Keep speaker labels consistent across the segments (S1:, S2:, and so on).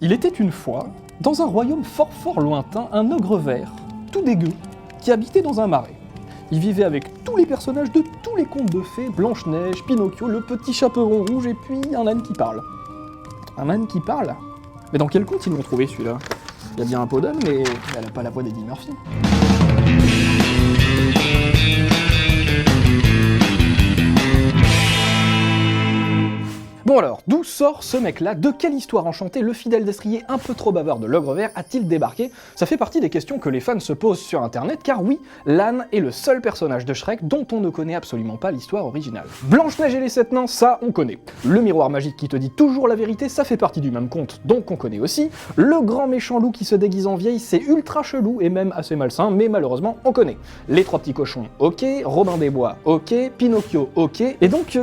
S1: Il était une fois, dans un royaume fort lointain, un ogre vert, tout dégueu, qui habitait dans un marais. Il vivait avec tous les personnages de tous les contes de fées, Blanche-Neige, Pinocchio, le petit chaperon rouge et puis un âne qui parle. Un âne qui parle? Mais dans quel conte ils l'ont trouvé celui-là? Il y a bien un pot d'âne, mais elle a pas la voix d'Eddie Murphy. Bon alors, d'où sort ce mec-là? De quelle histoire enchantée le fidèle destrier un peu trop bavard de l'ogre vert a-t-il débarqué? Ça fait partie des questions que les fans se posent sur internet, car oui, l'âne est le seul personnage de Shrek dont on ne connaît absolument pas l'histoire originale. Blanche-Neige et les 7 nains, ça on connaît. Le miroir magique qui te dit toujours la vérité, ça fait partie du même conte, donc on connaît aussi. Le grand méchant loup qui se déguise en vieille, c'est ultra chelou et même assez malsain, mais malheureusement on connaît. Les 3 petits cochons, ok. Robin des Bois, ok. Pinocchio, ok. Et donc,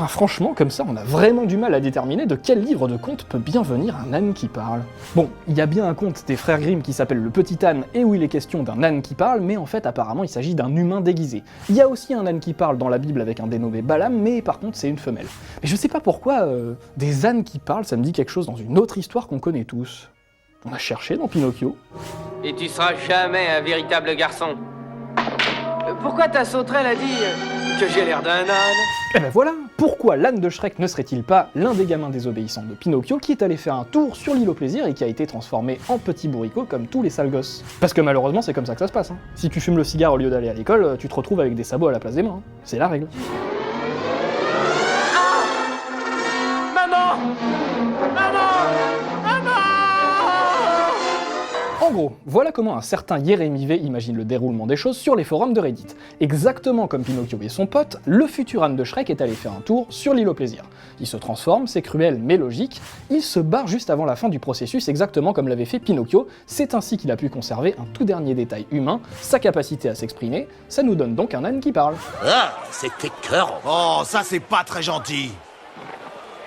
S1: franchement, comme ça, on a vraiment du mal à déterminer de quel livre de conte peut bien venir un âne qui parle. Bon, il y a bien un conte des frères Grimm qui s'appelle Le Petit Âne et où il est question d'un âne qui parle, mais en fait apparemment il s'agit d'un humain déguisé. Il y a aussi un âne qui parle dans la Bible avec un dénommé Balaam, mais par contre c'est une femelle. Mais je sais pas pourquoi des ânes qui parlent, ça me dit quelque chose dans une autre histoire qu'on connaît tous. On a cherché dans Pinocchio.
S2: Et tu seras jamais un véritable garçon. Pourquoi ta sauterelle a dit que j'ai l'air d'un âne?
S1: Et ben voilà, pourquoi l'âne de Shrek ne serait-il pas l'un des gamins désobéissants de Pinocchio qui est allé faire un tour sur l'île au plaisir et qui a été transformé en petit bourricot comme tous les sales gosses? Parce que malheureusement c'est comme ça que ça se passe. Si tu fumes le cigare au lieu d'aller à l'école, tu te retrouves avec des sabots à la place des mains. C'est la règle.
S2: Ah! Maman! Maman!
S1: En gros, voilà comment un certain Jérémy V imagine le déroulement des choses sur les forums de Reddit. Exactement comme Pinocchio et son pote, le futur âne de Shrek est allé faire un tour sur l'île au plaisir. Il se transforme, c'est cruel mais logique, il se barre juste avant la fin du processus exactement comme l'avait fait Pinocchio, c'est ainsi qu'il a pu conserver un tout dernier détail humain, sa capacité à s'exprimer, ça nous donne donc un âne qui parle.
S3: Ah, c'est écœurant.
S4: Oh, ça c'est pas très gentil.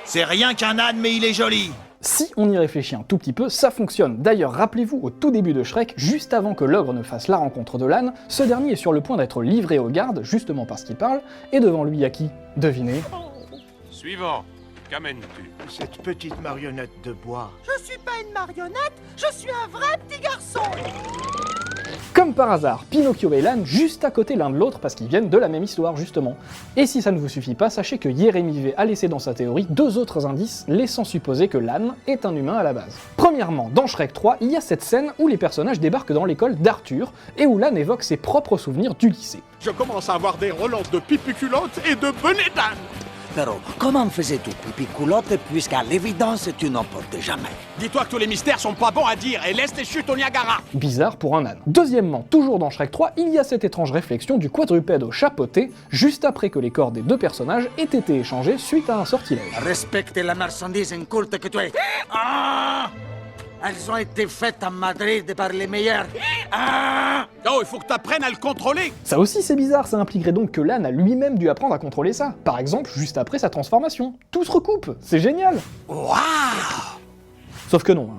S4: C'est rien qu'un âne, mais il est joli.
S1: Si on y réfléchit un tout petit peu, ça fonctionne. D'ailleurs, rappelez-vous, au tout début de Shrek, juste avant que l'ogre ne fasse la rencontre de l'âne, ce dernier est sur le point d'être livré aux gardes, justement parce qu'il parle, et devant lui, il y a qui? Devinez.
S5: Suivant, qu'amènes-tu?
S4: Cette petite marionnette de bois.
S6: Je suis pas une marionnette, je suis un vrai petit garçon.
S1: Comme par hasard, Pinocchio et l'âne juste à côté l'un de l'autre parce qu'ils viennent de la même histoire justement. Et si ça ne vous suffit pas, sachez que Jérémy V a laissé dans sa théorie 2 autres indices laissant supposer que l'âne est un humain à la base. Premièrement, dans Shrek 3, il y a cette scène où les personnages débarquent dans l'école d'Arthur et où l'âne évoque ses propres souvenirs du lycée.
S5: Je commence à avoir des relances de pipi culotte et de bonnet d'âne.
S3: Pero, comment faisais-tu pipi culotte puisqu'à l'évidence tu n'en portes jamais?
S5: Dis-toi que tous les mystères sont pas bons à dire et laisse les chutes au Niagara.
S1: Bizarre pour un âne. Deuxièmement, toujours dans Shrek 3, il y a cette étrange réflexion du quadrupède au chapeauté, juste après que les corps des 2 personnages aient été échangés suite à un sortilège.
S3: Respecte la marchandise inculte que tu es. Ah! Elles ont été faites à Madrid par les meilleurs. Ah!
S5: Oh, il faut que t'apprennes à le contrôler.
S1: Ça aussi c'est bizarre, ça impliquerait donc que l'âne a lui-même dû apprendre à contrôler ça. Par exemple, juste après sa transformation. Tout se recoupe, c'est génial.
S3: Waouh!
S1: Sauf que non,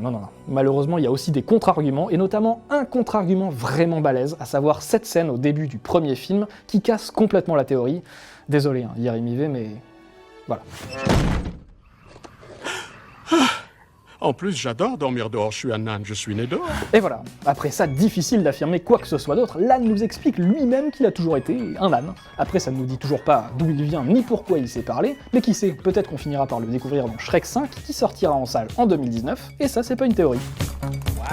S1: non. Malheureusement, il y a aussi des contre-arguments, et notamment un contre-argument vraiment balèze, à savoir cette scène au début du premier film, qui casse complètement la théorie. Désolé, Jérémy V, mais voilà.
S5: En plus, j'adore dormir dehors, je suis un âne, je suis né dehors.
S1: Et voilà, après ça, difficile d'affirmer quoi que ce soit d'autre, l'âne nous explique lui-même qu'il a toujours été un âne. Après, ça ne nous dit toujours pas d'où il vient ni pourquoi il sait parler, mais qui sait, peut-être qu'on finira par le découvrir dans Shrek 5, qui sortira en salle en 2019, et ça, c'est pas une théorie.
S3: Wow.